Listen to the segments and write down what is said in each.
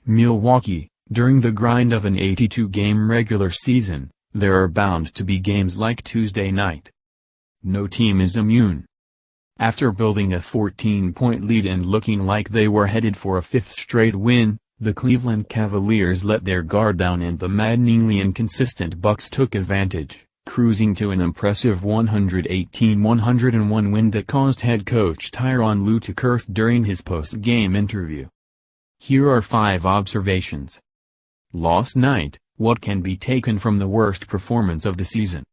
Milwaukee, during the grind of an 82-game regular season, there are bound to be games like Tuesday night. No team is immune. After building a 14-point lead and looking like they were headed for a fifth straight win, the Cleveland Cavaliers let their guard down and the maddeningly inconsistent Bucks took advantage, cruising to an impressive 118-101 win that caused head coach Tyronn Lue to curse during his post-game interview. Here are 5 observations. Last night, what can be taken from the worst performance of the season?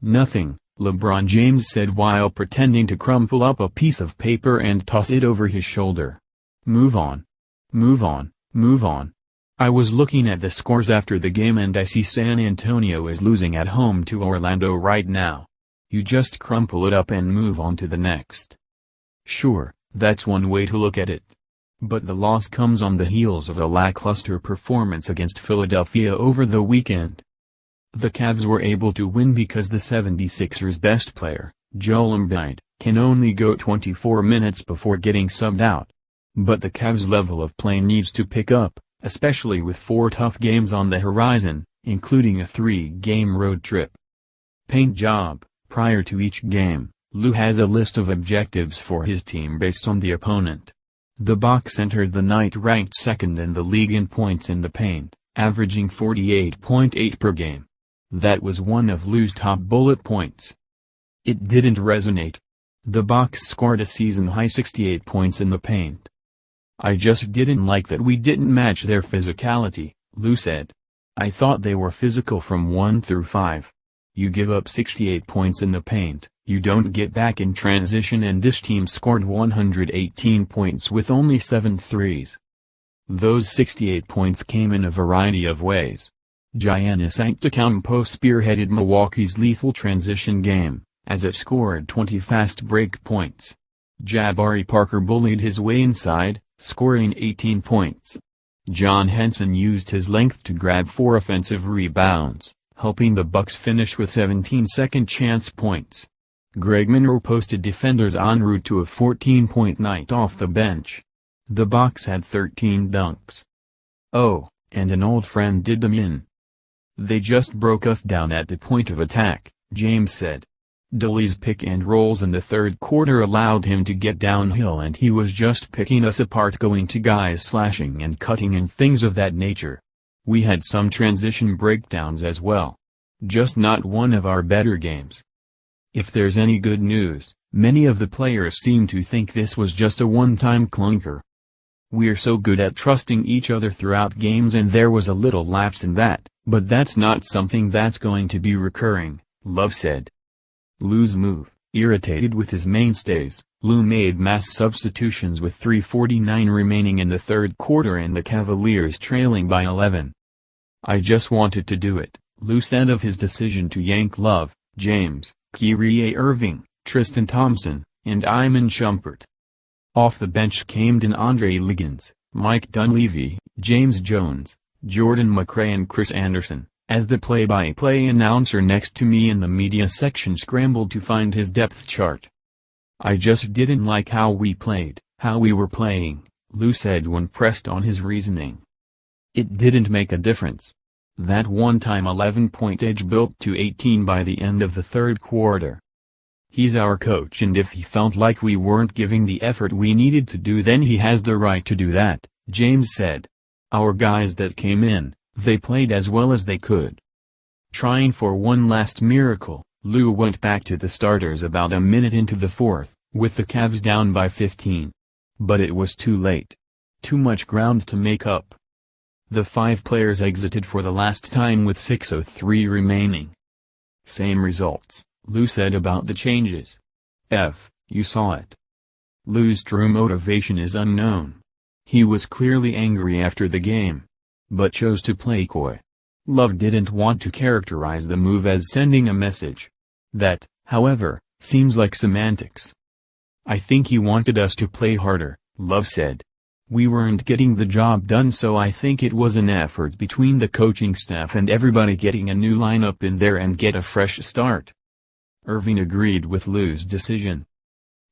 Nothing, LeBron James said while pretending to crumple up a piece of paper and toss it over his shoulder. Move on. Move on, move on. I was looking at the scores after the game and I see San Antonio is losing at home to Orlando right now. You just crumple it up and move on to the next. Sure, that's one way to look at it. But the loss comes on the heels of a lackluster performance against Philadelphia over the weekend. The Cavs were able to win because the 76ers' best player, Joel Embiid, can only go 24 minutes before getting subbed out. But the Cavs' level of play needs to pick up, especially with 4 tough games on the horizon, including a 3-game road trip. Paint job. Prior to each game, Lue has a list of objectives for his team based on the opponent. The Bucks entered the night ranked second in the league in points in the paint, averaging 48.8 per game. That was one of Lue's top bullet points. It didn't resonate. The Bucks scored a season-high 68 points in the paint. I just didn't like that we didn't match their physicality, Lue said. I thought they were physical from 1 through 5. You give up 68 points in the paint, you don't get back in transition, and this team scored 118 points with only 7 threes. Those 68 points came in a variety of ways. Giannis Antetokounmpo spearheaded Milwaukee's lethal transition game, as it scored 20 fast break points. Jabari Parker bullied his way inside, scoring 18 points. John Henson used his length to grab 4 offensive rebounds, helping the Bucks finish with 17 second-chance points. Greg Monroe posted defenders en route to a 14-point night off the bench. The Bucks had 13 dunks. Oh, and an old friend did them in. They just broke us down at the point of attack, James said. Dudley's pick and rolls in the third quarter allowed him to get downhill and he was just picking us apart, going to guys slashing and cutting and things of that nature. We had some transition breakdowns as well. Just not one of our better games. If there's any good news, many of the players seem to think this was just a one-time clunker. We're so good at trusting each other throughout games and there was a little lapse in that, but that's not something that's going to be recurring, Love said. Lue's move. Irritated with his mainstays, Lue made mass substitutions with 3:49 remaining in the third quarter and the Cavaliers trailing by 11. I just wanted to do it, Lue said of his decision to yank Love, James, Kyrie Irving, Tristan Thompson, and Iman Shumpert. Off the bench came DeAndre Liggins, Mike Dunleavy, James Jones, Jordan McRae and Chris Anderson, as the play-by-play announcer next to me in the media section scrambled to find his depth chart. I just didn't like how we played, how we were playing, Lue said when pressed on his reasoning. It didn't make a difference. That one-time 11-point edge built to 18 by the end of the third quarter. He's our coach and if he felt like we weren't giving the effort we needed to do then he has the right to do that, James said. Our guys that came in, they played as well as they could. Trying for one last miracle, Lue went back to the starters about a minute into the fourth, with the Cavs down by 15. But it was too late. Too much ground to make up. The 5 players exited for the last time with 6:03 remaining. Same results, Lue said about the changes. You saw it. Lue's true motivation is unknown. He was clearly angry after the game, but chose to play coy. Love didn't want to characterize the move as sending a message. That, however, seems like semantics. I think he wanted us to play harder, Love said. We weren't getting the job done, so I think it was an effort between the coaching staff and everybody getting a new lineup in there and get a fresh start. Irving agreed with Lue's decision.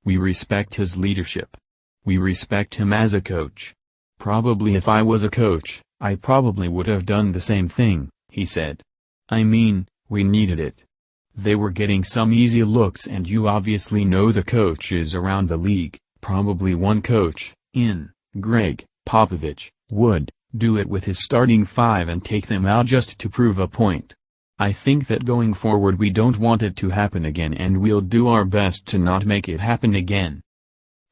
We respect his leadership. We respect him as a coach. Probably if I was a coach, I probably would have done the same thing, he said. I mean, we needed it. They were getting some easy looks and you obviously know the coaches around the league, probably one coach, Greg Popovich, would do it with his starting five and take them out just to prove a point. I think that going forward we don't want it to happen again and we'll do our best to not make it happen again.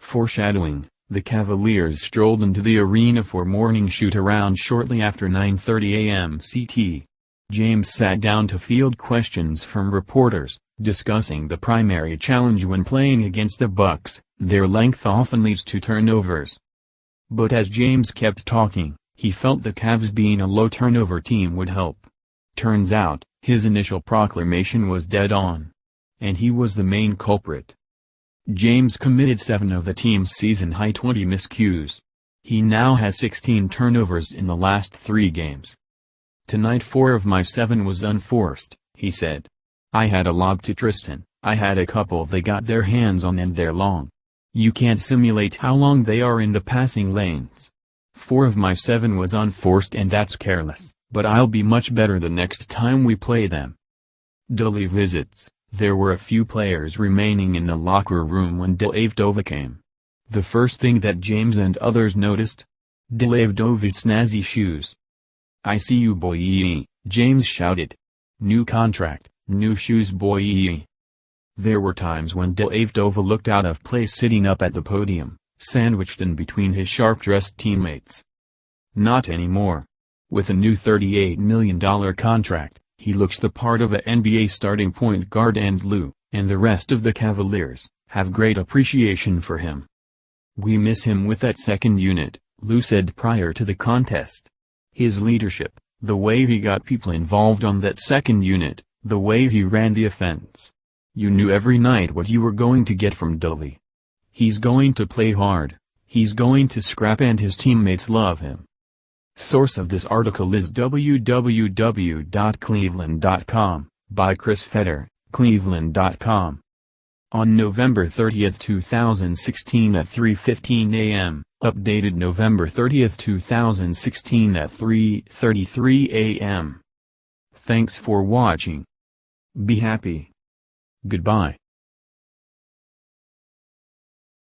Foreshadowing, the Cavaliers strolled into the arena for morning shoot-around shortly after 9:30 a.m. CT. James sat down to field questions from reporters, discussing the primary challenge when playing against the Bucks. Their length often leads to turnovers. But as James kept talking, he felt the Cavs being a low turnover team would help. Turns out, his initial proclamation was dead on. And he was the main culprit. James committed 7 of the team's season-high 20 miscues. He now has 16 turnovers in the last 3 games. Tonight 4 of my 7 was unforced, he said. I had a lob to Tristan, I had a couple they got their hands on and they're long. You can't simulate how long they are in the passing lanes. 4 of my 7 was unforced and that's careless, but I'll be much better the next time we play them. Dudley visits. There were a few players remaining in the locker room when Dellavedova came. The first thing that James and others noticed? Dellavedova's snazzy shoes. I see you boy, James shouted. New contract, new shoes boy. There were times when Dellavedova looked out of place sitting up at the podium, sandwiched in between his sharp-dressed teammates. Not anymore. With a new $38 million contract, he looks the part of a NBA starting point guard and Lou, and the rest of the Cavaliers, have great appreciation for him. We miss him with that second unit, Lou said prior to the contest. His leadership, the way he got people involved on that second unit, the way he ran the offense. You knew every night what you were going to get from Dudley. He's going to play hard, he's going to scrap and his teammates love him. Source of this article is www.cleveland.com, by Chris Fedor, cleveland.com. On November 30, 2016 at 3:15 a.m., updated November 30, 2016 at 3:33 a.m. Thanks for watching. Be happy. Goodbye.